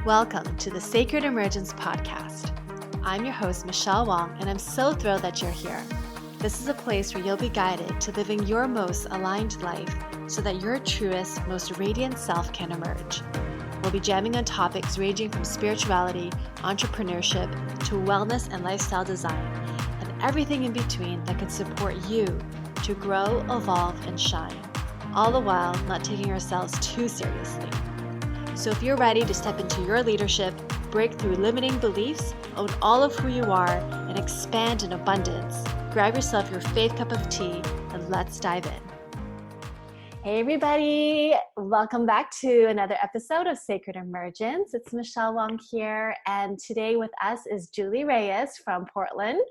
Welcome to the Sacred Emergence Podcast. I'm your host, Michelle Wong, and I'm so thrilled that you're here. This is a place where you'll be guided to living your most aligned life so that your truest, most radiant self can emerge. We'll be jamming on topics ranging from spirituality, entrepreneurship, to wellness and lifestyle design, and everything in between that can support you to grow, evolve, and shine, all the while not taking ourselves too seriously. So if you're ready to step into your leadership, break through limiting beliefs, own all of who you are, and expand in abundance, grab yourself your faith cup of tea and let's dive in. Hey everybody, welcome back to another episode of Sacred Emergence. It's Michelle Wong here, and today with us is Julie Reyes from Portland,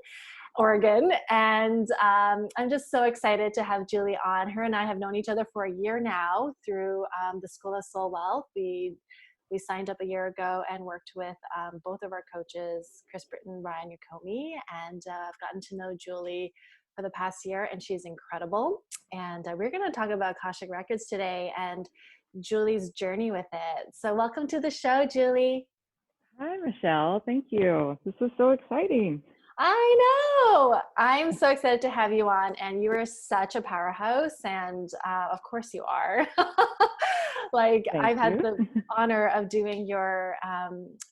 Oregon, and I'm just so excited to have Julie on. Her and I have known each other for a year now through the School of Soul Wealth. We signed up a year ago and worked with both of our coaches, Chris Britton, Ryan Yakomi, and I've gotten to know Julie for the past year, and she's incredible. And we're going to talk about Akashic Records today and Julie's journey with it. So welcome to the show, Julie. Hi, Michelle. Thank you. This is so exciting. I know. I'm so excited to have you on, and you are such a powerhouse, and of course you are. I've had the honor of doing your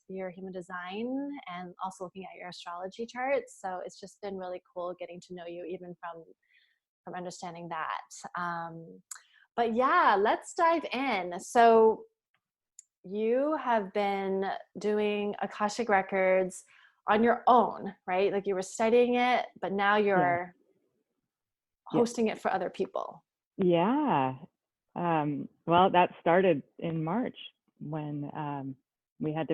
human design and also looking at your astrology charts. So it's just been really cool getting to know you, even from understanding that. But yeah, let's dive in. So you have been doing Akashic Records on your own, right? Like you were studying it, but now you're hosting it for other people. Yeah. Well, that started in March when I had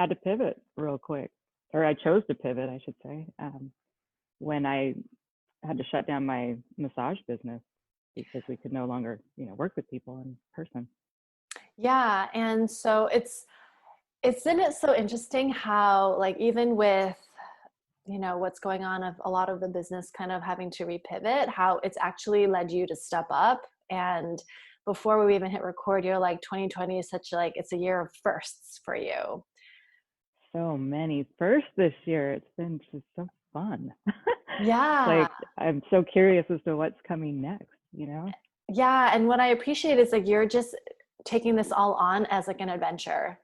to pivot real quick, or I chose to pivot, I should say, when I had to shut down my massage business because we could no longer, work with people in person. Yeah. And so isn't it so interesting how, like, even with, what's going on of a lot of the business kind of having to repivot, how it's actually led you to step up. And before we even hit record, you're like, 2020 is it's a year of firsts for you. So many firsts this year. It's been just so fun. Yeah. I'm so curious as to what's coming next, Yeah. And what I appreciate is you're just taking this all on as an adventure.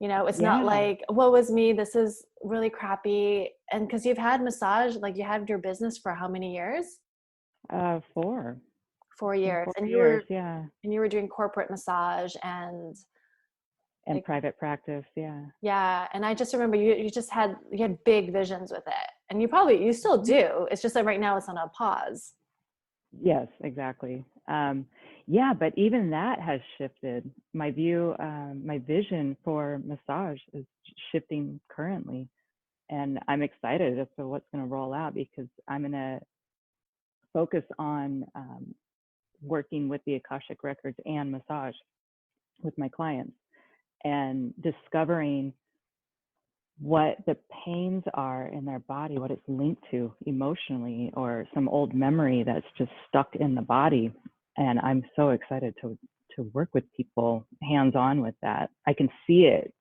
It's not like, woe is me, this is really crappy. And because you've had massage, you had your business for how many years? 4 years. 4 and years, and you were doing corporate massage and private practice. Yeah. And I just remember you had big visions with it, and you still do. It's just that right now it's on a pause. Yes, exactly. But even that has shifted. My vision for massage is shifting currently, and I'm excited as to what's going to roll out, because I'm going to focus on working with the Akashic Records and massage with my clients and discovering what the pains are in their body, what it's linked to emotionally, or some old memory that's just stuck in the body. And I'm so excited to work with people hands-on with that. I can see it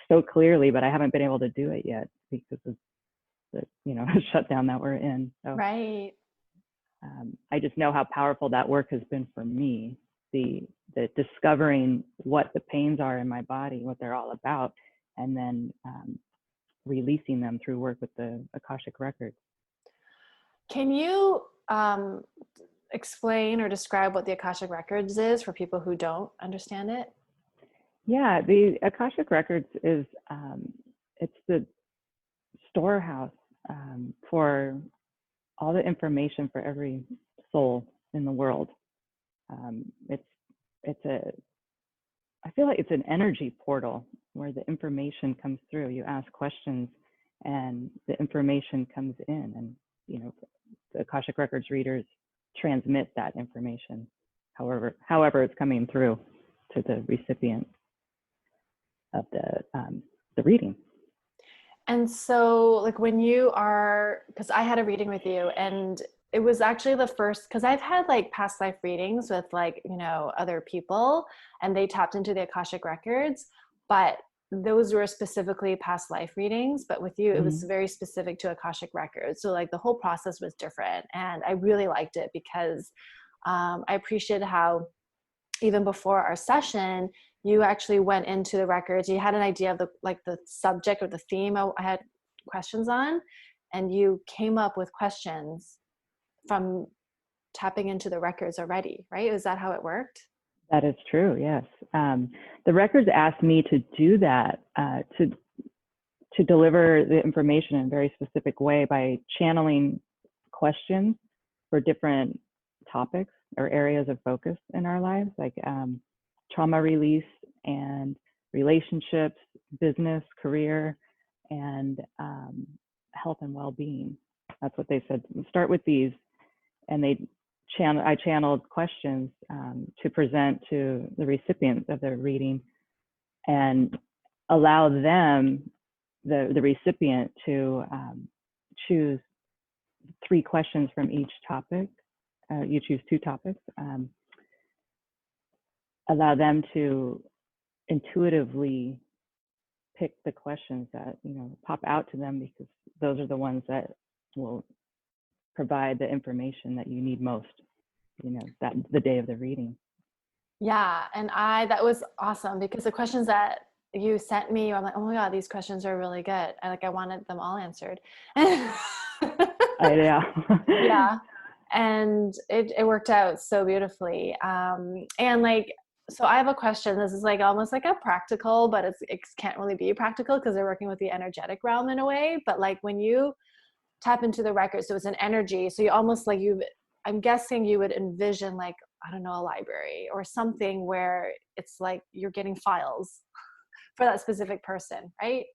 so clearly, but I haven't been able to do it yet because of the shutdown that we're in. So, right. I just know how powerful that work has been for me. The discovering what the pains are in my body, what they're all about, and then releasing them through work with the Akashic Records. Can you explain or describe what the Akashic Records is for people who don't understand it? Yeah, the Akashic Records is it's the storehouse for all the information for every soul in the world. I feel like it's an energy portal where the information comes through. You ask questions and the information comes in, and the Akashic Records readers transmit that information however it's coming through to the recipient of the reading. And so when you are, because I had a reading with you, and it was actually the first, because I've had like past life readings with like, other people, and they tapped into the Akashic Records, but those were specifically past life readings. But with you, it was Mhm. very specific to Akashic Records. So like the whole process was different. And I really liked it because I appreciated how even before our session, you actually went into the records. You had an idea of the subject or the theme I had questions on, and you came up with questions from tapping into the records already, right? Is that how it worked? That is true. Yes. The records asked me to do that, to deliver the information in a very specific way by channeling questions for different topics or areas of focus in our lives, like trauma release and relationships, business, career, and health and well-being. That's what they said. Start with these, and I channeled questions to present to the recipients of the reading, and allow them, the recipient, to choose 3 questions from each topic. You choose 2 topics. Allow them to intuitively pick the questions that pop out to them, because those are the ones that will provide the information that you need most. That the day of the reading. Yeah. And that was awesome, because the questions that you sent me, I'm like, oh my God, these questions are really good. I wanted them all answered. Yeah. Yeah. And it worked out so beautifully. And like, so I have a question. This is like almost like a practical, but it can't really be practical because they're working with the energetic realm in a way. But like when you tap into the record, so it's an energy. So you almost like I'm guessing you would envision like, I don't know, a library or something where it's like you're getting files for that specific person, right?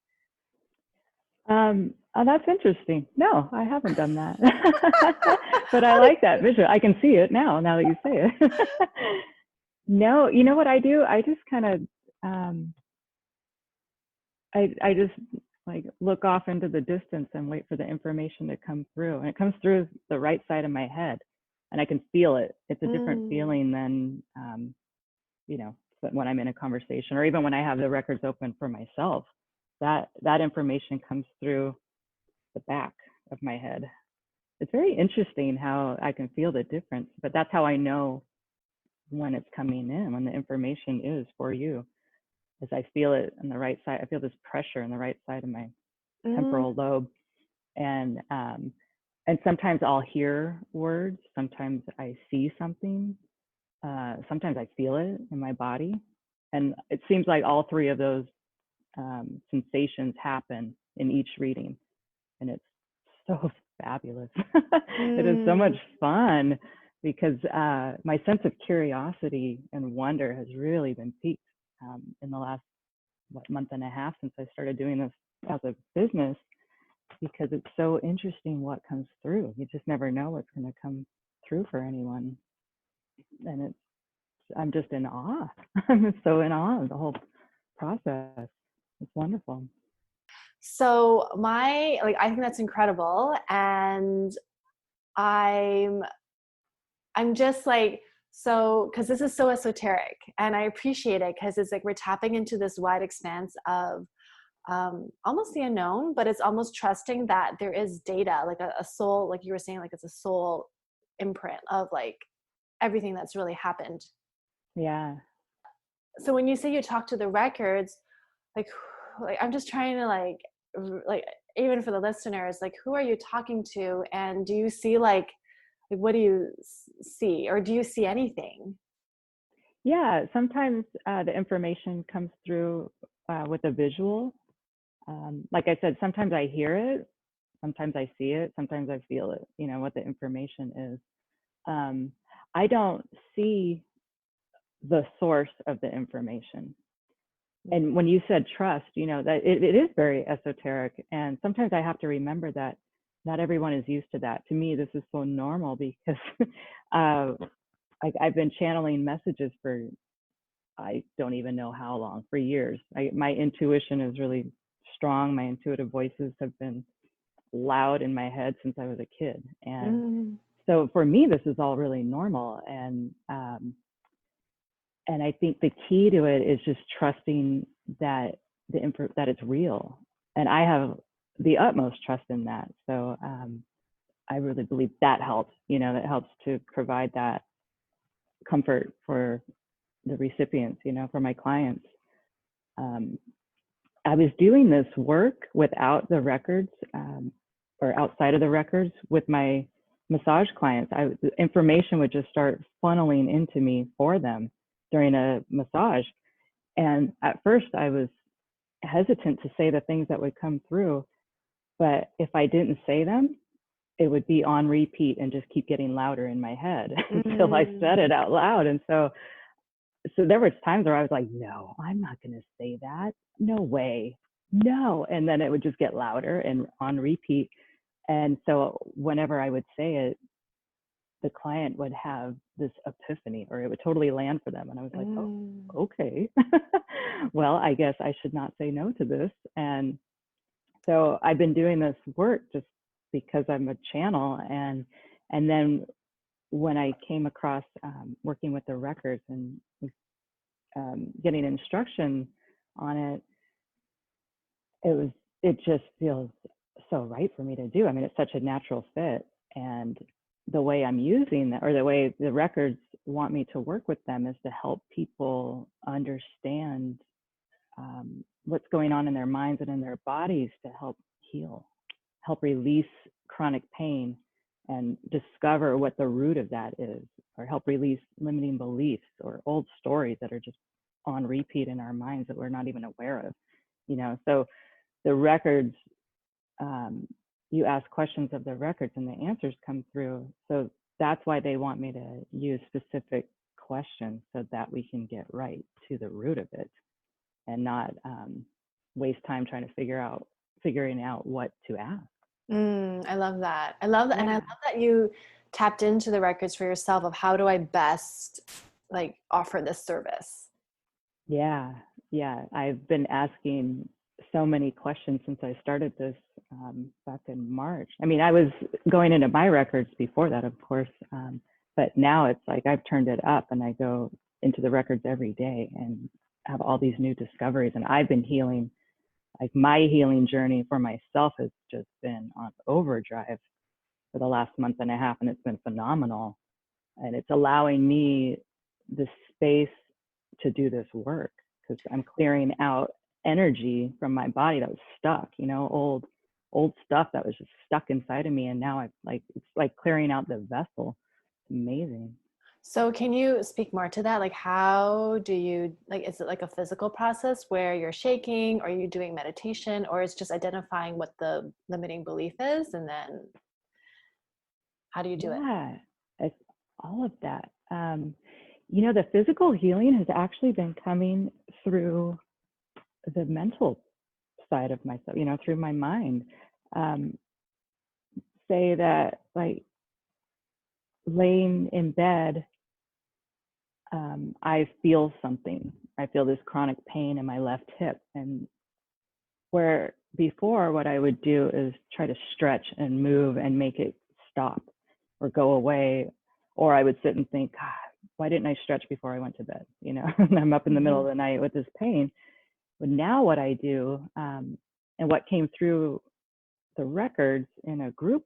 Oh, that's interesting. No, I haven't done that. But I like that visual. I can see it now that you say it. No, you know what I do? I just kind of, I just like look off into the distance and wait for the information to come through. And it comes through the right side of my head, and I can feel it. It's a different feeling than, when I'm in a conversation, or even when I have the records open for myself. That information comes through the back of my head. It's very interesting how I can feel the difference, but that's how I know when it's coming in, when the information is for you, as I feel it on the right side. I feel this pressure on the right side of my temporal lobe, and sometimes I'll hear words, sometimes I see something, sometimes I feel it in my body, and it seems like all 3 of those sensations happen in each reading, and it's so fabulous. It is so much fun, because my sense of curiosity and wonder has really been piqued in the last month and a half since I started doing this as a business, because it's so interesting what comes through. You just never know what's going to come through for anyone, and I'm just in awe. I'm so in awe of the whole process. It's wonderful. So I think that's incredible. And I'm just like, so, cause this is so esoteric, and I appreciate it, cause it's like, we're tapping into this wide expanse of almost the unknown, but it's almost trusting that there is data, like a soul, like you were saying, like it's a soul imprint of like everything that's really happened. Yeah. So when you say you talk to the records, like, I'm just trying to like, even for the listeners, like, who are you talking to? And do you see like what do you see, or do you see anything? Yeah, sometimes the information comes through with a visual. Like I said, sometimes I hear it, sometimes I see it, sometimes I feel it, what the information is. I don't see the source of the information. And when you said trust, that it is very esoteric. And sometimes I have to remember that not everyone is used to that. To me, this is so normal, because I've been channeling messages for, I don't even know how long, for years. My intuition is really strong. My intuitive voices have been loud in my head since I was a kid. And so for me, this is all really normal. And I think the key to it is just trusting that that it's real. And I have the utmost trust in that. So I really believe that helps, that helps to provide that comfort for the recipients, for my clients. I was doing this work without the records, or outside of the records with my massage clients. The information would just start funneling into me for them during a massage. And at first I was hesitant to say the things that would come through, but if I didn't say them, it would be on repeat and just keep getting louder in my head until I said it out loud. And so there was times where I was like, no, I'm not going to say that. No way. No. And then it would just get louder and on repeat. And so whenever I would say it, the client would have this epiphany, or it would totally land for them. And I was like, oh, okay. Well, I guess I should not say no to this. And so I've been doing this work just because I'm a channel. And then when I came across working with the records and getting instruction on it, it just feels so right for me to do. I mean, it's such a natural fit. And the way I'm using that, or the way the records want me to work with them, is to help people understand what's going on in their minds and in their bodies, to help heal, help release chronic pain, and discover what the root of that is, or help release limiting beliefs or old stories that are just on repeat in our minds that we're not even aware of. So the records, you ask questions of the records and the answers come through. So that's why they want me to use specific questions, so that we can get right to the root of it and not waste time trying to figuring out what to ask. I love that. I love that. Yeah. And I love that you tapped into the records for yourself of how do I best offer this service? Yeah. I've been asking so many questions since I started this back in March. I mean, I was going into my records before that, of course, but now it's like I've turned it up and I go into the records every day and have all these new discoveries. And I've been healing. Like, my healing journey for myself has just been on overdrive for the last month and a half, and it's been phenomenal. And it's allowing me the space to do this work, because I'm clearing out energy from my body that was stuck, old stuff that was just stuck inside of me. And now it's like clearing out the vessel. It's amazing. So can you speak more to that? Like, how do you, is it like a physical process where you're shaking, or are you doing meditation, or it's just identifying what the limiting belief is? And then how do you do it? Yeah, it's all of that. The physical healing has actually been coming through the mental side of myself, through my mind. Say that, like, laying in bed, I feel something. I feel this chronic pain in my left hip. And where before, what I would do is try to stretch and move and make it stop or go away. Or I would sit and think, God, why didn't I stretch before I went to bed? And I'm up in the middle of the night with this pain. But now what I do, and what came through the records in a group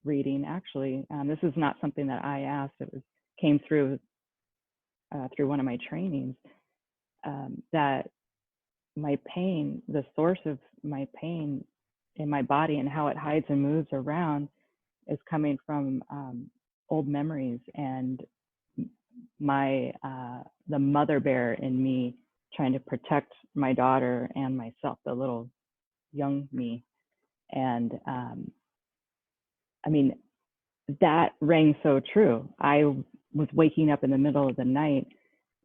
reading, actually, this is not something that I asked. Came through one of my trainings, that my pain, the source of my pain in my body and how it hides and moves around, is coming from old memories and the mother bear in me trying to protect my daughter and myself, the little young me. And I mean, that rang so true. I was waking up in the middle of the night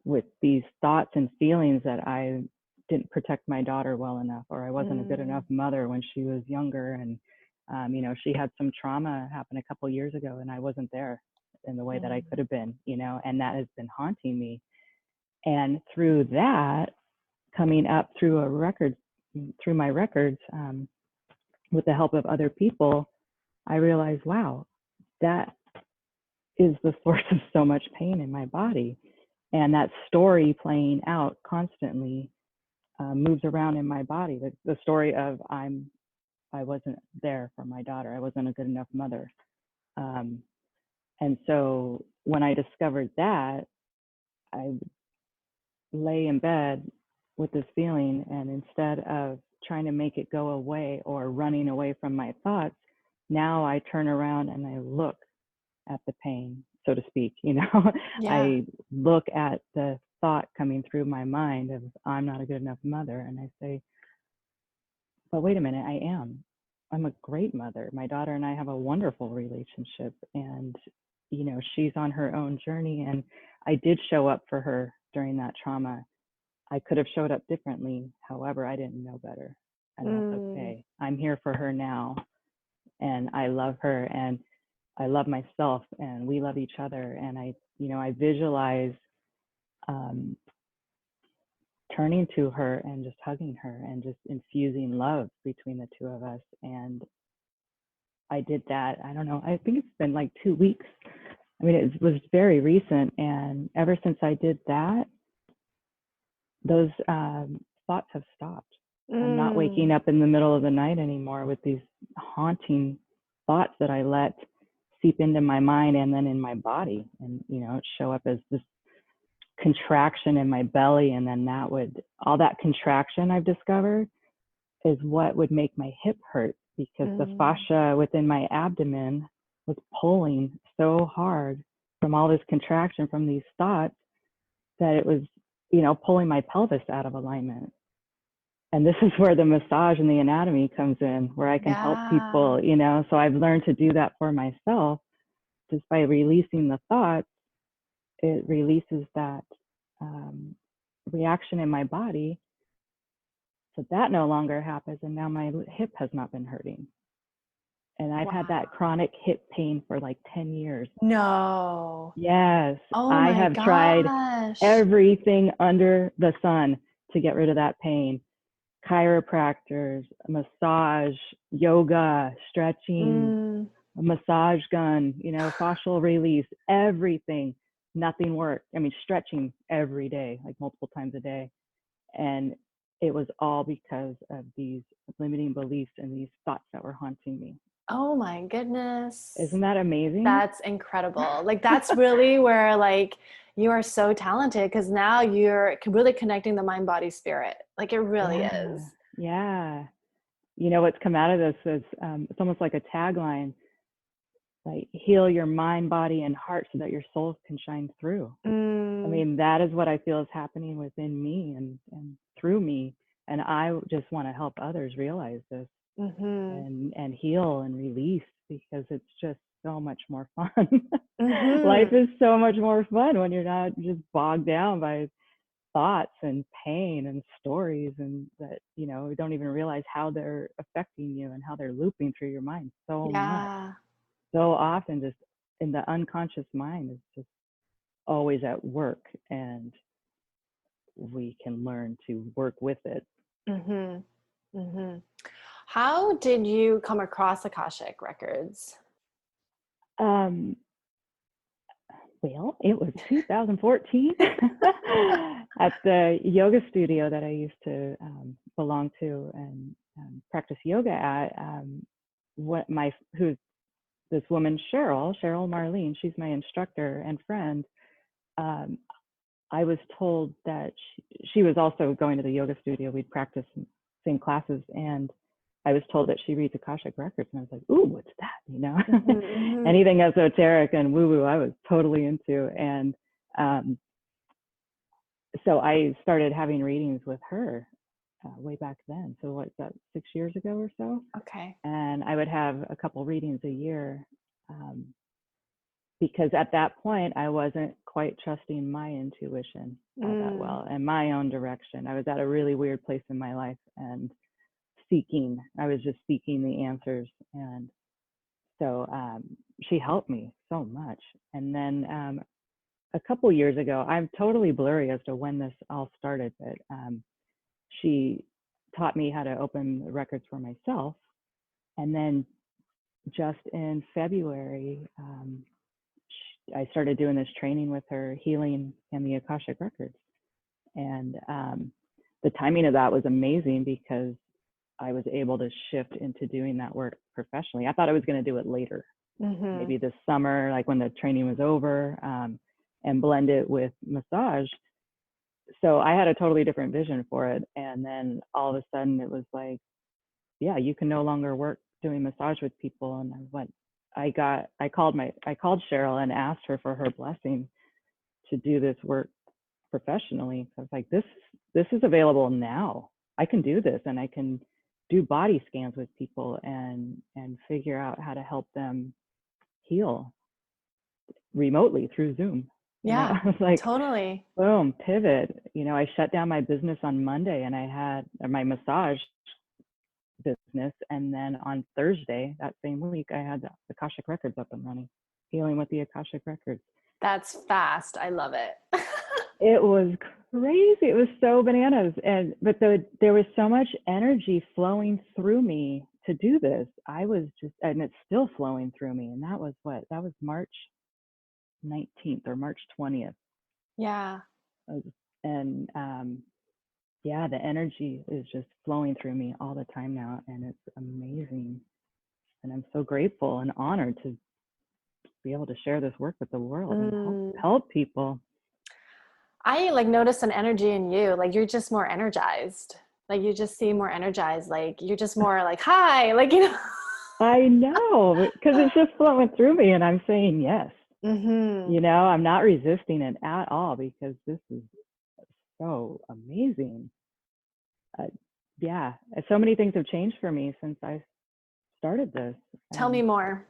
with these thoughts and feelings that I didn't protect my daughter well enough, or I wasn't a good enough mother when she was younger. And, she had some trauma happen a couple years ago, and I wasn't there in the way that I could have been, and that has been haunting me. And through that, coming up through my records, with the help of other people, I realized, wow, that is the source of so much pain in my body. And that story playing out constantly moves around in my body. The story of I wasn't there for my daughter. I wasn't a good enough mother. And so when I discovered that, I lay in bed with this feeling, and instead of trying to make it go away or running away from my thoughts, now I turn around and I look at the pain, so to speak. Yeah. I look at the thought coming through my mind of I'm not a good enough mother, and I say, but wait a minute, I'm a great mother. My daughter and I have a wonderful relationship, and she's on her own journey, and I did show up for her during that trauma. I could have showed up differently. However, I didn't know better, and that's okay. I'm here for her now, and I love her, and I love myself, and we love each other. And I visualize turning to her and just hugging her and just infusing love between the two of us. And I did that. I don't know. I think it's been like 2 weeks. I mean, it was very recent. And ever since I did that, those thoughts have stopped. I'm not waking up in the middle of the night anymore with these haunting thoughts that I let seep into my mind and then in my body, and show up as this contraction in my belly. And then all that contraction, I've discovered, is what would make my hip hurt, because the fascia within my abdomen was pulling so hard from all this contraction from these thoughts that it was pulling my pelvis out of alignment. And this is where the massage and the anatomy comes in, where I can help people. So I've learned to do that for myself. Just by releasing the thoughts, it releases that reaction in my body. So that no longer happens. And now my hip has not been hurting. And I've had that chronic hip pain for like 10 years. No. Yes. Oh I have tried everything under the sun to get rid of that pain. Chiropractors, massage, yoga, stretching, a massage gun, fascial release, everything. Nothing worked. I mean, stretching every day, like multiple times a day. And it was all because of these limiting beliefs and these thoughts that were haunting me. Oh my goodness. Isn't that amazing? That's incredible. Like, that's really where like you are so talented, because now you're really connecting the mind, body, spirit. Like, it really is. Yeah. What's come out of this is it's almost like a tagline, like heal your mind, body, and heart so that your soul can shine through. I mean, that is what I feel is happening within me and through me. And I just want to help others realize this and heal and release, because it's just so much more fun. Life is so much more fun when you're not just bogged down by thoughts and pain and stories, and that we don't even realize how they're affecting you and how they're looping through your mind so much. So often, just in the unconscious mind is just always at work, and we can learn to work with it. How did you come across Akashic Records? Well, it was 2014 at the yoga studio that I used to belong to and practice yoga at. Who's this woman, Cheryl Marlene, she's my instructor and friend. I was told that she was also going to the yoga studio. We'd practice same classes, and I was told that she reads Akashic Records, and I was like, "Ooh, what's that?" Anything esoteric and woo-woo, I was totally into. And so I started having readings with her way back then. So what's that, 6 years ago or so? Okay. And I would have a couple readings a year. Because at that point, I wasn't quite trusting my intuition all that well and my own direction. I was at a really weird place in my life and I was just seeking the answers. And so she helped me so much. And then a couple years ago, I'm totally blurry as to when this all started, but she taught me how to open the records for myself. And then just in February, I started doing this training with her, healing and the Akashic Records. And the timing of that was amazing because I was able to shift into doing that work professionally. I thought I was going to do it later, maybe this summer, like when the training was over, and blend it with massage. So I had a totally different vision for it. And then all of a sudden it was like, yeah, you can no longer work doing massage with people. And I called Cheryl and asked her for her blessing to do this work professionally. So I was like, this is available now. I can do this, and I can do body scans with people and figure out how to help them heal remotely through Zoom. Yeah, I was like, totally. boom, pivot. I shut down my business on Monday, and I had my massage business. And then on Thursday, that same week, I had the Akashic Records up and running, healing with the Akashic Records. That's fast. I love it. It was crazy. It was so bananas. But there was so much energy flowing through me to do this. And it's still flowing through me. And that was March 19th or March 20th. Yeah. And yeah, the energy is just flowing through me all the time now. And it's amazing. And I'm so grateful and honored to be able to share this work with the world and help people. I noticed an energy in you. You're just more energized. You just seem more energized. You're just more hi, I know, because it's just flowing through me and I'm saying yes. I'm not resisting it at all because this is so amazing. Yeah, so many things have changed for me since I started this. Tell me more.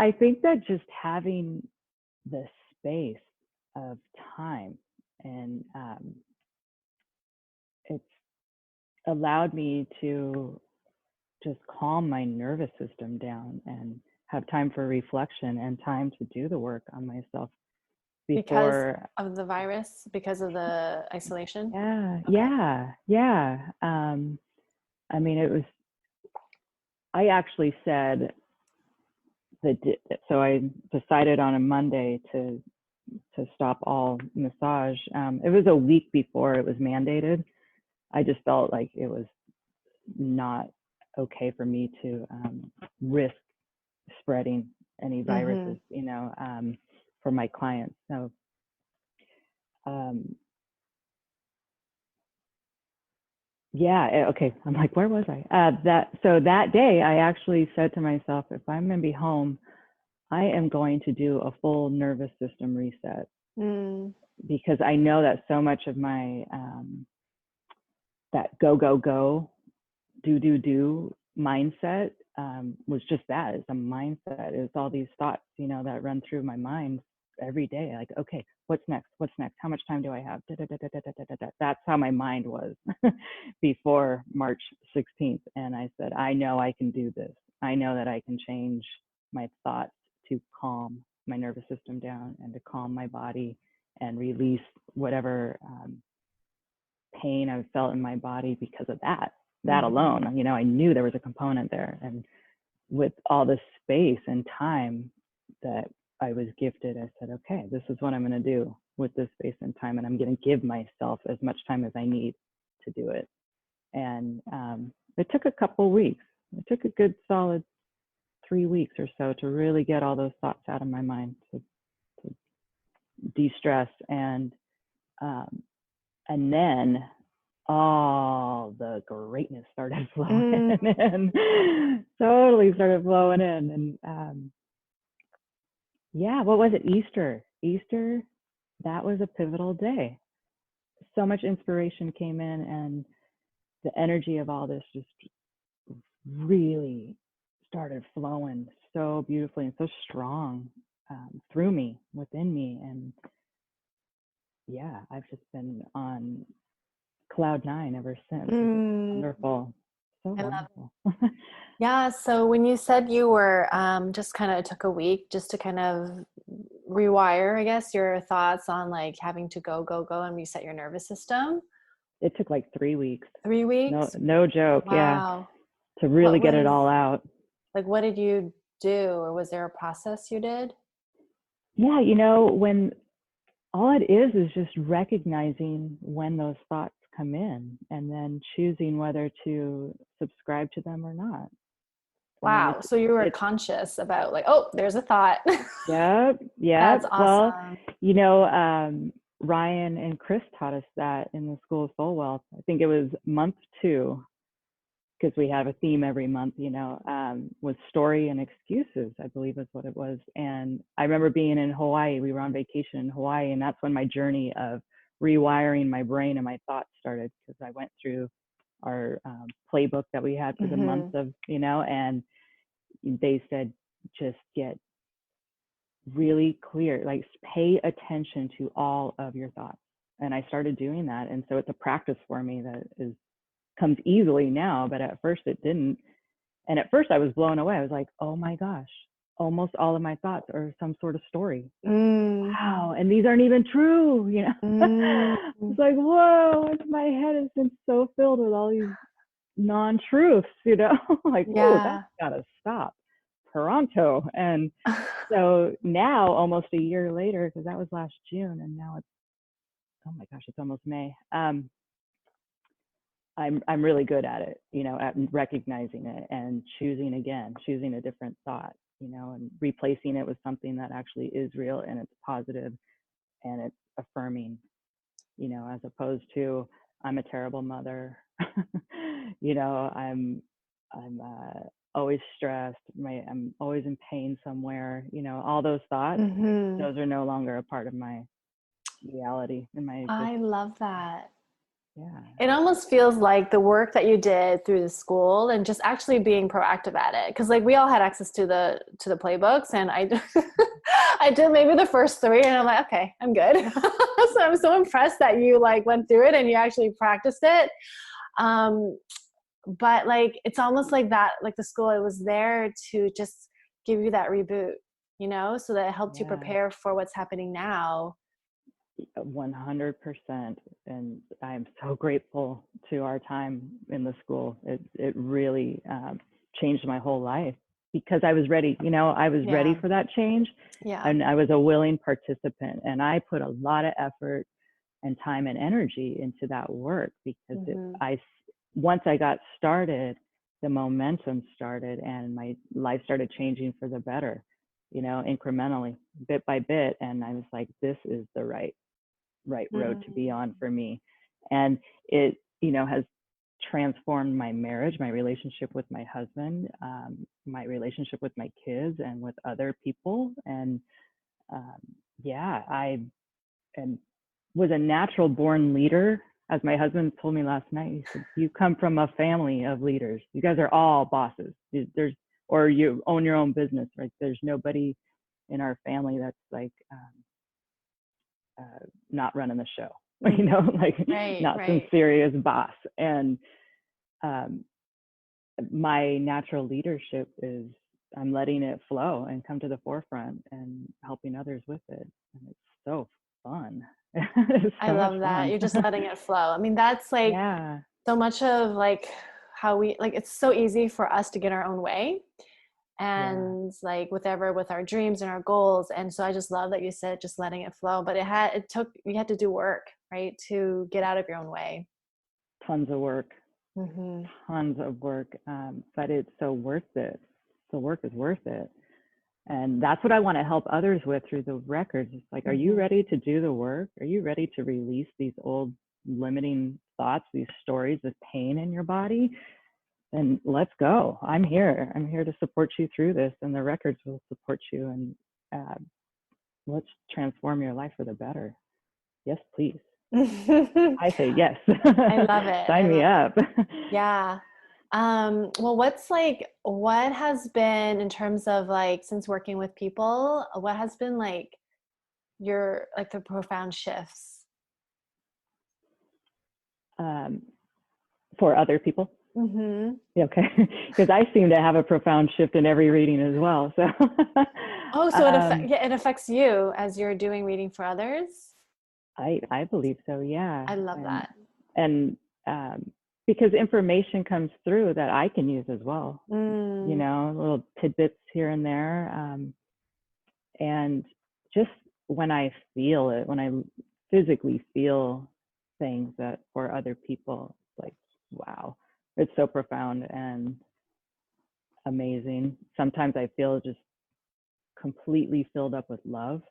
I think that just having the space of time and it's allowed me to just calm my nervous system down and have time for reflection and time to do the work on myself because of the virus, because of the isolation. Yeah. I mean, I actually said so I decided on a Monday to stop all massage. It was a week before it was mandated. I just felt like it was not okay for me to risk spreading any viruses, for my clients. So, yeah, okay. I'm like, where was I? So that day, I actually said to myself, if I'm going to be home, I am going to do a full nervous system reset because I know that so much of my that go, do mindset was just that. It's a mindset. It's all these thoughts, that run through my mind every day. Like, okay, what's next? How much time do I have? That's how my mind was before March 16th. And I said, I know I can do this. I know that I can change my thoughts to calm my nervous system down and to calm my body and release whatever pain I felt in my body because of that alone. I knew there was a component there. And with all the space and time that I was gifted, I said, okay, this is what I'm going to do with this space and time. And I'm going to give myself as much time as I need to do it. And it took a couple weeks. It took a good solid 3 weeks or so to really get all those thoughts out of my mind, to de-stress. And then all the greatness started flowing in, totally started flowing in. And yeah, what was it? Easter, that was a pivotal day. So much inspiration came in, and the energy of all this just really started flowing so beautifully and so strong through me, within me. And yeah, I've just been on cloud 9 ever since. Wonderful. So wonderful. Yeah. So when you said you were just kind of took a week just to kind of rewire, I guess, your thoughts on having to go and reset your nervous system. It took 3 weeks. 3 weeks? No joke. Wow. Yeah. To really get it all out. What did you do, or was there a process you did? Yeah, when all it is just recognizing when those thoughts come in and then choosing whether to subscribe to them or not. I mean, Wow. So you were it's conscious about like, oh, there's a thought. yep, That's yep. Well, awesome. Ryan and Chris taught us that in the School of Soul Wealth. I think it was month 2, because we have a theme every month, was story and excuses, I believe is what it was. And I remember being in Hawaii. We were on vacation in Hawaii, and that's when my journey of rewiring my brain and my thoughts started, because I went through our playbook that we had for the month of, and they said, just get really clear, like pay attention to all of your thoughts. And I started doing that. And so it's a practice for me that comes easily now, but at first it didn't. And at first I was blown away. I was like, oh my gosh, almost all of my thoughts are some sort of story. Wow. And these aren't even true, It's like, whoa, my head has been so filled with all these non-truths, like, oh, that's gotta stop pronto. And so now, almost a year later, because that was last June, and now it's, oh my gosh, it's almost May. I'm really good at it, at recognizing it and choosing a different thought, and replacing it with something that actually is real and it's positive and it's affirming, as opposed to I'm a terrible mother, I'm always stressed, I'm always in pain somewhere, all those thoughts, those are no longer a part of my reality in my existence. I love that. Yeah. It almost feels like the work that you did through the school and just actually being proactive at it. Cause like we all had access to the playbooks, and I did maybe the first 3, and I'm like, okay, I'm good. So I'm so impressed that you like went through it and you actually practiced it. But like, it's almost like that, like the school, it was there to just give you that reboot, so that it helped you prepare for what's happening now. 100%. And I'm so grateful to our time in the school. It really changed my whole life, because I was ready, I was ready for that change. And I was a willing participant, and I put a lot of effort and time and energy into that work, because once I got started, the momentum started and my life started changing for the better, incrementally, bit by bit. And I was like, this is the right road to be on for me. And it, has transformed my marriage, my relationship with my husband, my relationship with my kids and with other people. And I was a natural born leader. As my husband told me last night, he said, you come from a family of leaders. You guys are all bosses. Or you own your own business, right? There's nobody in our family that's like, not running the show, not some serious boss. And my natural leadership is I'm letting it flow and come to the forefront and helping others with it. And it's so fun. I love that. You're just letting it flow. I mean, that's like so much of like how we, like, it's so easy for us to get our own way. And like with our dreams and our goals. And so I just love that you said just letting it flow, but you had to do work, right? To get out of your own way. Tons of work, tons of work. But it's so worth it. The work is worth it. And that's what I want to help others with through the records. It's like, are you ready to do the work? Are you ready to release these old limiting thoughts, these stories of pain in your body? And let's go. I'm here to support you through this, and the records will support you. And let's transform your life for the better. Yes, please. I say yes. I love it. Sign me up. Yeah. Well, what has been, in terms of like, since working with people, what has been like your, like the profound shifts? For other people? Okay. Because I seem to have a profound shift in every reading as well. So. It affects you as you're doing reading for others? I believe so. Yeah. I love that. And because information comes through that I can use as well, you know, little tidbits here and there. And just when I feel it, when I physically feel things that for other people, like, wow, it's so profound and amazing. Sometimes I feel just completely filled up with love.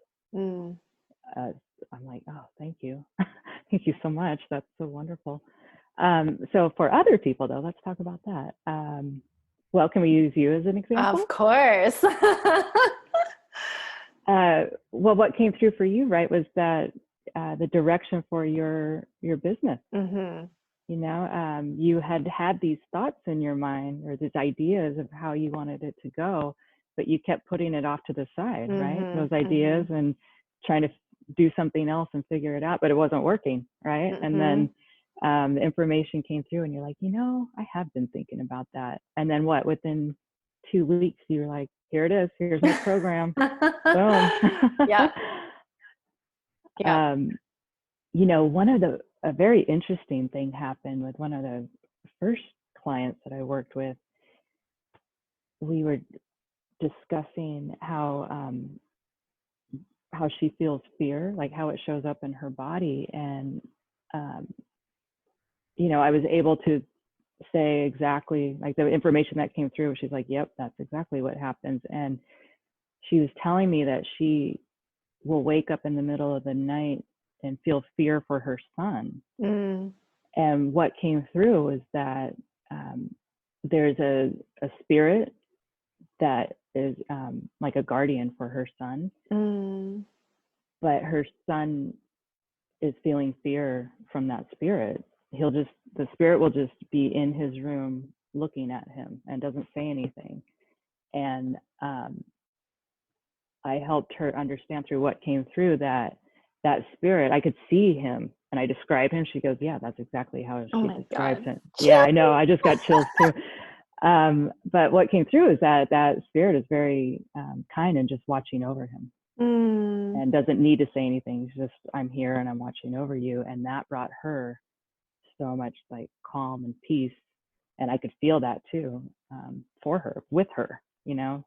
I'm like, oh, thank you. Thank you so much. That's so wonderful. So for other people, though, let's talk about that. Well, can we use you as an example? Of course. Well, what came through for you, right, was that the direction for your business. You know, you had these thoughts in your mind or these ideas of how you wanted it to go, but you kept putting it off to the side, right? Those ideas and trying to do something else and figure it out, but it wasn't working, right? And then the information came through and you're like, you know, I have been thinking about that. And then what, within 2 weeks, you're like, here it is. Here's my program. Boom. Yeah. Yeah. You know, a very interesting thing happened with one of the first clients that I worked with. We were discussing how she feels fear, like how it shows up in her body. And, you know, I was able to say exactly like the information that came through. She's like, yep, that's exactly what happens. And she was telling me that she will wake up in the middle of the night and feel fear for her son. And what came through is that there's a spirit that is like a guardian for her son, but her son is feeling fear from that spirit. The spirit will just be in his room looking at him and doesn't say anything. And I helped her understand through what came through that spirit, I could see him and I described him. She goes, yeah, that's exactly how she describes him. Yeah, I know. I just got chills too. But what came through is that spirit is very kind and just watching over him and doesn't need to say anything. It's just, I'm here and I'm watching over you. And that brought her so much like calm and peace. And I could feel that too, for her, with her, you know?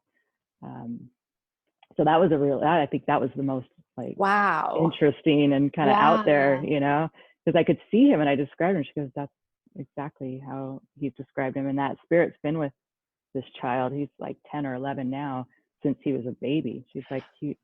So that was I think that was the most like, wow, interesting and kind of out there, you know, because I could see him and I described him. She goes, that's exactly how he's described him. And that spirit's been with this child. He's like 10 or 11 now, since he was a baby. She's like, he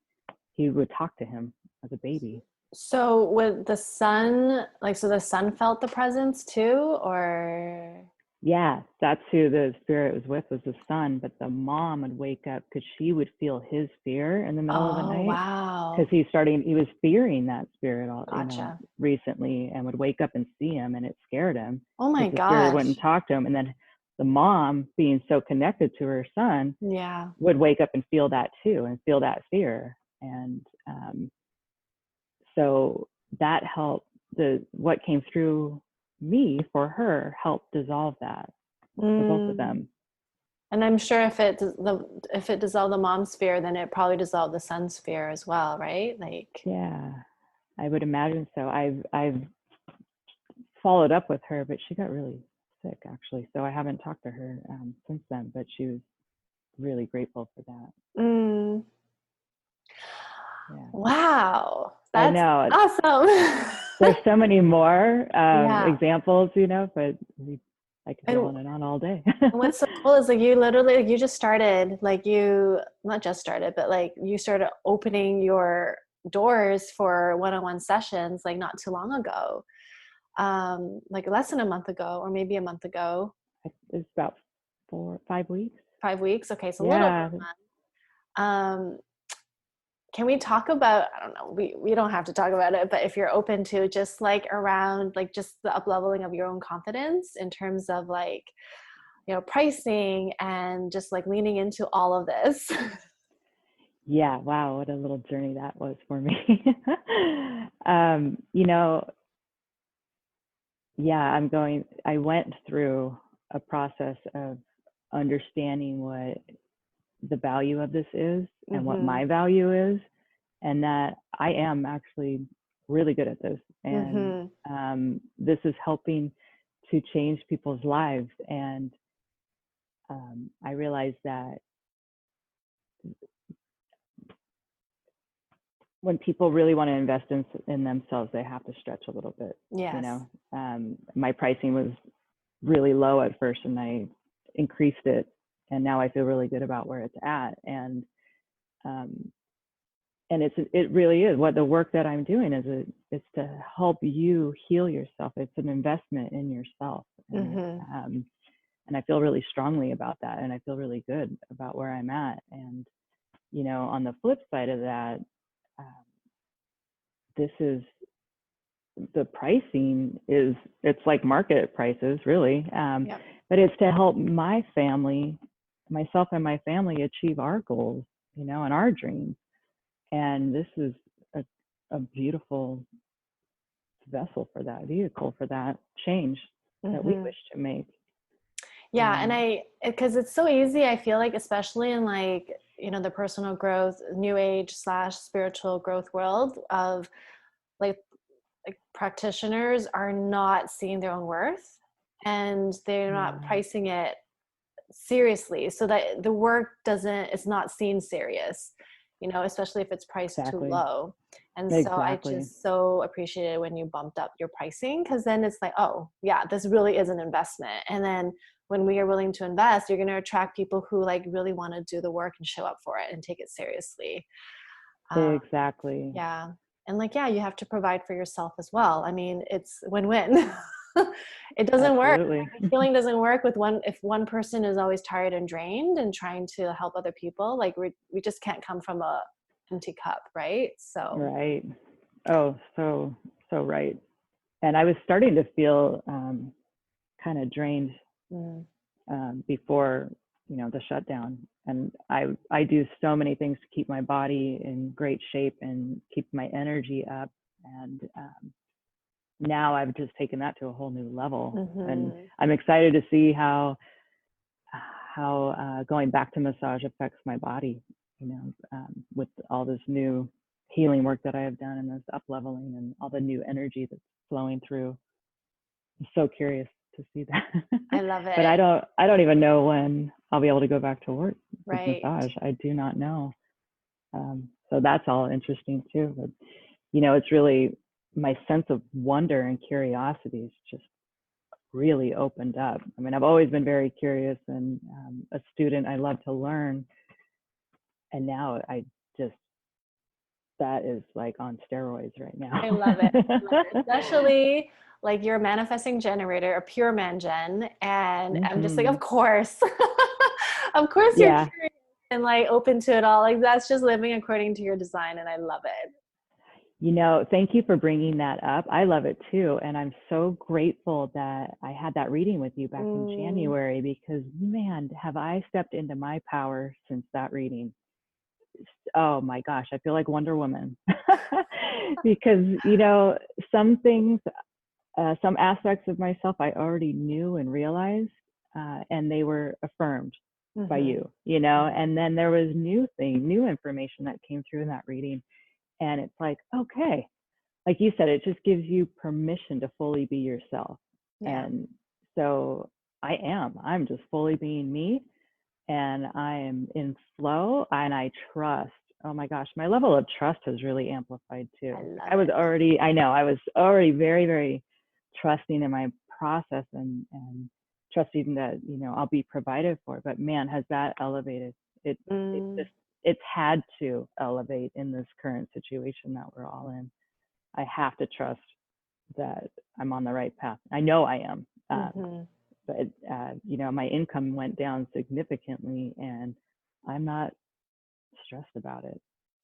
would talk to him as a baby. So with the son, like, so the son felt the presence too, or? Yeah, that's who the spirit was with, was the son. But the mom would wake up because she would feel his fear in the middle of the night. Wow. Because he was fearing that spirit Gotcha. you know, recently, and would wake up and see him, and it scared him. Oh my gosh. The spirit wouldn't talk to him. And then the mom, being so connected to her son, would wake up and feel that too, and feel that fear. And so that helped. What came through me for her helped dissolve that for both of them. And I'm sure if it dissolved the mom's fear, then it probably dissolved the son's fear as well, right? Like, yeah, I would imagine so. I've followed up with her, but she got really sick actually, so I haven't talked to her since then. But she was really grateful for that. Yeah. Wow, that's I know. Awesome. There's so many more examples, you know, but I could go on and on all day. What's so cool is like you literally, like, you just started, like, you not just started, but like you started opening your doors for one-on-one sessions like not too long ago, like less than a month ago, or maybe a month ago. It's about 5 weeks. 5 weeks. Okay, so a little over a month. Can we talk about, I don't know, we don't have to talk about it, but if you're open to just like around like just the up-leveling of your own confidence in terms of like, you know, pricing and just like leaning into all of this. Yeah, wow, what a little journey that was for me. You know, yeah, I went through a process of understanding what the value of this is and what my value is, and that I am actually really good at this. And this is helping to change people's lives. And I realized that when people really want to invest in themselves, they have to stretch a little bit. Yes. You know, my pricing was really low at first, and I increased it, and now I feel really good about where it's at. And it really is what the work that I'm doing is. It's to help you heal yourself. It's an investment in yourself, and I feel really strongly about that, and I feel really good about where I'm at. And you know, on the flip side of that, this is the pricing is, it's like market prices really, but it's to help my family, myself and my family, achieve our goals, you know, and our dreams. And this is a beautiful vessel for that, vehicle for that change that we wish to make. Yeah. And because it's so easy, I feel like, especially in like, you know, the personal growth, new age / spiritual growth world of like practitioners are not seeing their own worth, and they're not pricing it seriously, so that the work it's not seen serious, you know, especially if it's priced too low. And so I just so appreciated when you bumped up your pricing, because then it's like, oh yeah, this really is an investment. And then when we are willing to invest, you're going to attract people who like really want to do the work and show up for it and take it seriously. Exactly. Yeah. And like, yeah, you have to provide for yourself as well. I mean, it's win-win. It doesn't work. Healing doesn't work if one person is always tired and drained and trying to help other people. Like we just can't come from a empty cup, right? So right. Oh, so right. And I was starting to feel kind of drained before, you know, the shutdown. And I do so many things to keep my body in great shape and keep my energy up. And now I've just taken that to a whole new level. And I'm excited to see how going back to massage affects my body, you know, with all this new healing work that I have done and this up leveling and all the new energy that's flowing through. I'm so curious to see that. I love it. But I don't even know when I'll be able to go back to work with right. massage. I do not know. So that's all interesting too. But you know, it's really my sense of wonder and curiosity is just really opened up. I mean, I've always been very curious and a student. I love to learn, and now that is like on steroids right now. I love it. Especially like you're a manifesting generator, a pure man gen. And I'm just like, of course, of course you're curious and like open to it all. Like that's just living according to your design. And I love it. You know, thank you for bringing that up. I love it too. And I'm so grateful that I had that reading with you back in January, because man, have I stepped into my power since that reading. Oh my gosh, I feel like Wonder Woman. Because, you know, some things, some aspects of myself I already knew and realized, and they were affirmed by you, you know, and then there was new information that came through in that reading. And it's like, okay, like you said, it just gives you permission to fully be yourself. Yeah. And so I'm just fully being me, and I am in flow, and I trust. Oh my gosh, my level of trust has really amplified too. I was already very, very trusting in my process and trusting that, you know, I'll be provided for. But man, has that elevated. It's had to elevate in this current situation that we're all in. I have to trust that I'm on the right path. I know I am. But, you know, my income went down significantly, and I'm not stressed about it.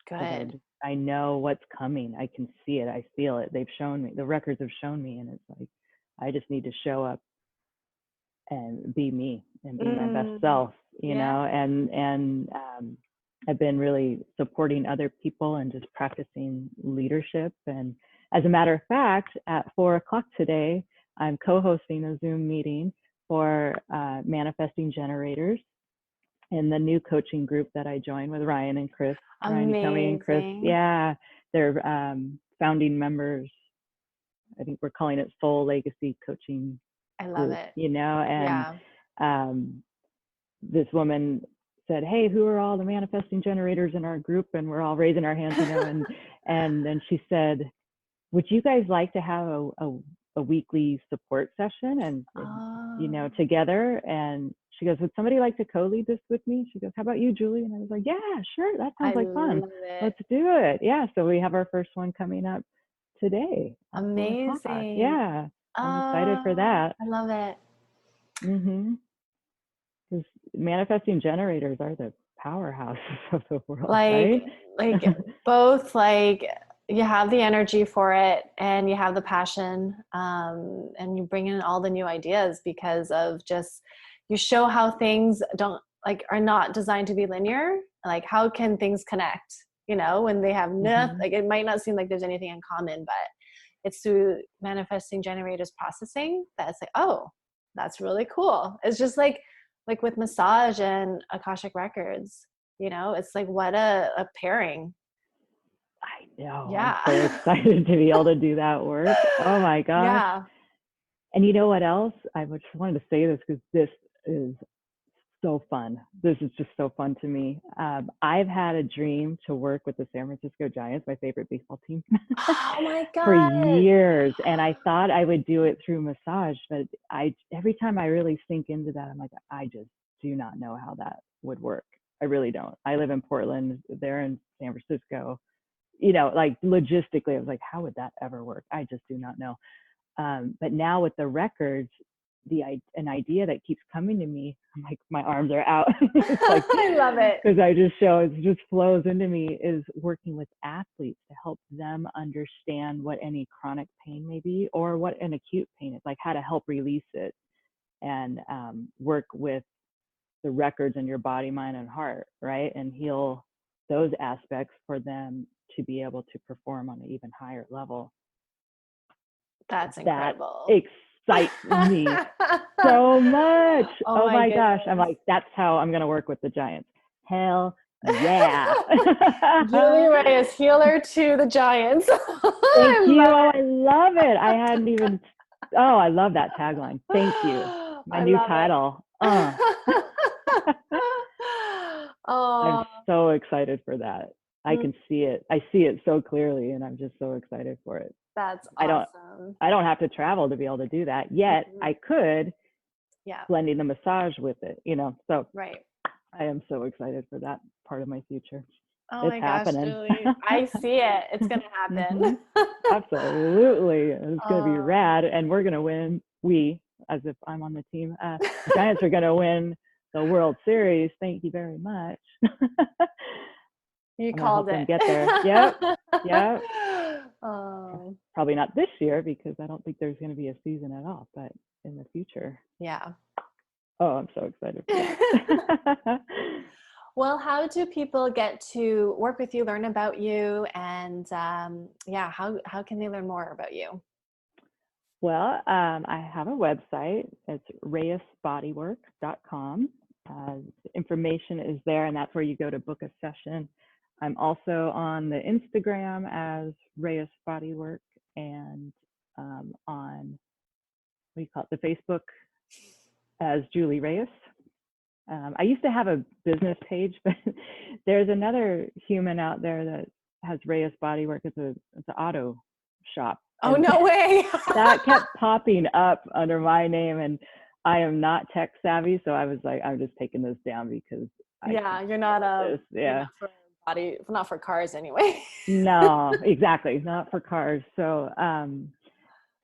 Good. I know what's coming. I can see it. I feel it. They've shown me. The records have shown me. And it's like, I just need to show up and be me and be my best self, you know, and I've been really supporting other people and just practicing leadership. And as a matter of fact, at 4:00 today, I'm co-hosting a Zoom meeting for manifesting generators in the new coaching group that I joined with Ryan and Chris. Ryan Tommy and Chris. Yeah, they're founding members. I think we're calling it Soul Legacy Coaching I love group, it. and Yeah. this woman said, "Hey, who are all the manifesting generators in our group?" And we're all raising our hands, and then she said, "Would you guys like to have a weekly support session and Oh, together?" And she goes, "Would somebody like to co-lead this with me?" She goes, "How about you, Julie?" And I was like, "Yeah, sure. That sounds I like fun. love it. Let's do it." Yeah. So we have our first one coming up today at 4 o'clock. Amazing. Yeah. I'm excited for Oh, that. I love it. Because manifesting generators are the powerhouses of the world, Like, right? both, like, you have the energy for it and you have the passion, and you bring in all the new ideas because of just, you show how things don't, like, are not designed to be linear. Like, how can things connect, when they have nothing, hmm like, it might not seem like there's anything in common, but it's through manifesting generators processing that it's like, oh, that's really cool. It's just like with massage and Akashic Records, it's like, what a pairing. I know. I'm Yeah. so excited to be able to do that work. Oh my gosh. Yeah. And you know what else? I just wanted to say this because this is so fun. This is just so fun to me. I've had a dream to work with the San Francisco Giants, my favorite baseball team, Oh my for God. years. And I thought I would do it through massage, but every time I really sink into that, I'm like, I just do not know how that would work. I really don't. I live in Portland. They're in San Francisco. Like logistically, I was like, how would that ever work? I just do not know. But now with the records, an idea that keeps coming to me, I'm like, my arms are out. It's like, I love it. because it just flows into me, is working with athletes to help them understand what any chronic pain may be, or what an acute pain is, like how to help release it, and work with the records in your body, mind, and heart, right? And heal those aspects for them to be able to perform on an even higher level. That's That incredible. excites me so much. Oh Oh my my gosh. I'm goodness. like, that's how I'm going to work with the Giants. Hell yeah. Julie Reyes, healer to the Giants. Thank I you. love Oh, I love it. I hadn't even, oh, I love that tagline. Thank you. it. My I new love it. title. I'm Oh, so excited for that. I mm, can see it. I see it so clearly, and I'm just so excited for it. that's I don't awesome. I don't have to travel to be able to do that yet. Mhm. I could, Yeah, blending the massage with it. So right. I am so excited for that part of my future. Oh It's my gosh, happening. Julie. I see it. It's going to hmm happen. Absolutely. It's going to be Oh. rad. And we're going to win. As if I'm on the team, the Giants are going to win the World Series. Thank you very much. You I'm going to called help them it. get there. Yep. Yep. Oh, Probably not this year because I don't think there's going to be a season at all, but in the future. yeah. Oh, I'm so excited for that. Well, how do people get to work with you, learn about you, and yeah, how can they learn more about you? Well, I have a website. It's reyesbodywork.com. Information is there, and that's where you go to book a session. I'm also on the Instagram as Reyes Bodywork, and on, what do you call it, the Facebook as Julie Reyes. I used to have a business page, but there's another human out there that has Reyes Bodywork. It's an auto shop, Oh, and no way. that kept popping up under my name, and I am not tech savvy, so I was like, I'm just taking this down because I Yeah, can't deal with this. you're Yeah. not for not for cars anyway. No, exactly. Not for cars. So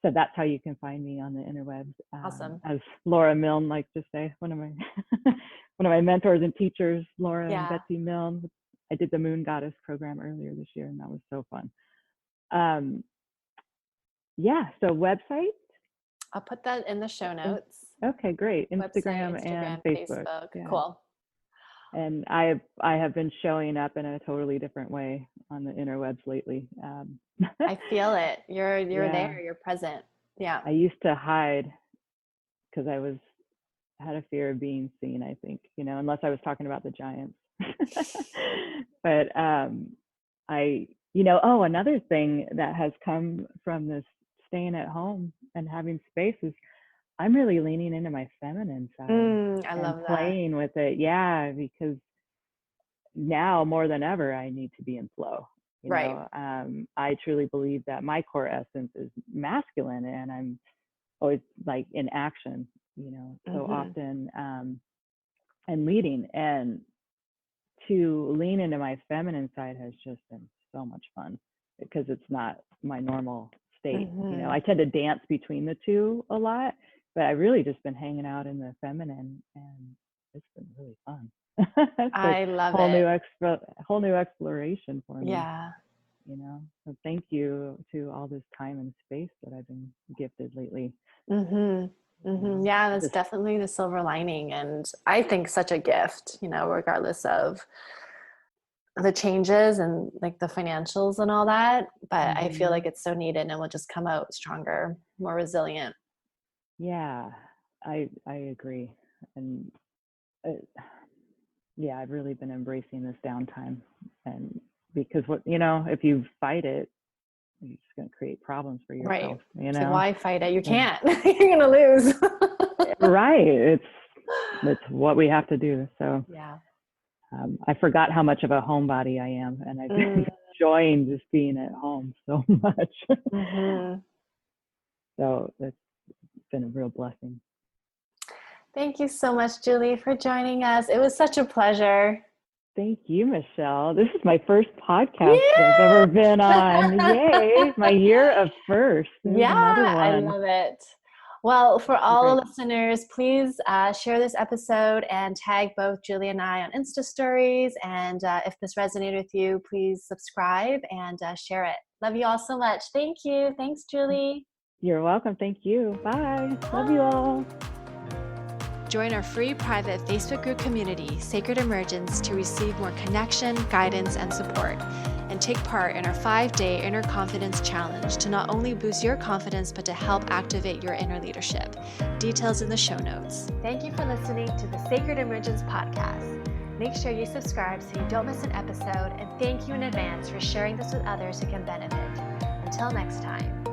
that's how you can find me on the interwebs. Awesome. As Laura Milne likes to say, one of my one of my mentors and teachers, Laura and Yeah. Betsy Milne. I did the Moon Goddess program earlier this year, and that was so fun. Um, yeah. So website. I'll put that in the show notes. Okay, great. Website, Instagram and Instagram, Facebook. Facebook. Yeah. Cool. And I have been showing up in a totally different way on the interwebs lately. I feel it. You're Yeah. there. You're present. Yeah. I used to hide because had a fear of being seen, I think, unless I was talking about the Giants. But another thing that has come from this staying at home and having space is I'm really leaning into my feminine side I and love that. playing with it. Yeah, because now more than ever, I need to be in flow. Right. I truly believe that my core essence is masculine, and I'm always like in action, so Mm-hmm. often, and leading. And to lean into my feminine side has just been so much fun because it's not my normal state. Mm-hmm. I tend to dance between the two a lot, but I've really just been hanging out in the feminine, and it's been really fun. It's like I love it. whole new exploration for me. Yeah. So thank you to all this time and space that I've been gifted lately. Mm-hmm. Mm-hmm. Yeah, that's Just definitely the silver lining. And I think such a gift, regardless of the changes and like the financials and all that. But I feel like mhm. it's so needed and we'll just come out stronger, more resilient. Yeah, I agree. And it, yeah, I've really been embracing this downtime, and because if you fight it, you're just going to create problems for Right. yourself, It's like, why fight it? You And can't. You're going to lose. right, it's what we have to do. So Yeah. I forgot how much of a homebody I am, and I've been Mm-hmm. enjoying just being at home so much. So it's been a real blessing. Thank you so much, Julie, for joining us. It was such a pleasure. Thank you, Michelle. This is my first podcast I've ever been on. Yeah. Yay, my year of first. There's another Yeah, I one. love it. Well, for all the Great. listeners, please share this episode and tag both Julie and I on Insta stories. And if this resonated with you, please subscribe and share it. Love you all so much. Thank you. Thanks, Julie. You're welcome. Thank you. Bye. Love you Bye. all. Join our free private Facebook group community, Sacred Emergence, to receive more connection, guidance, and support. And take part in our 5-day Inner Confidence Challenge to not only boost your confidence, but to help activate your inner leadership. Details in the show notes. Thank you for listening to the Sacred Emergence podcast. Make sure you subscribe so you don't miss an episode, and thank you in advance for sharing this with others who can benefit. Until next time.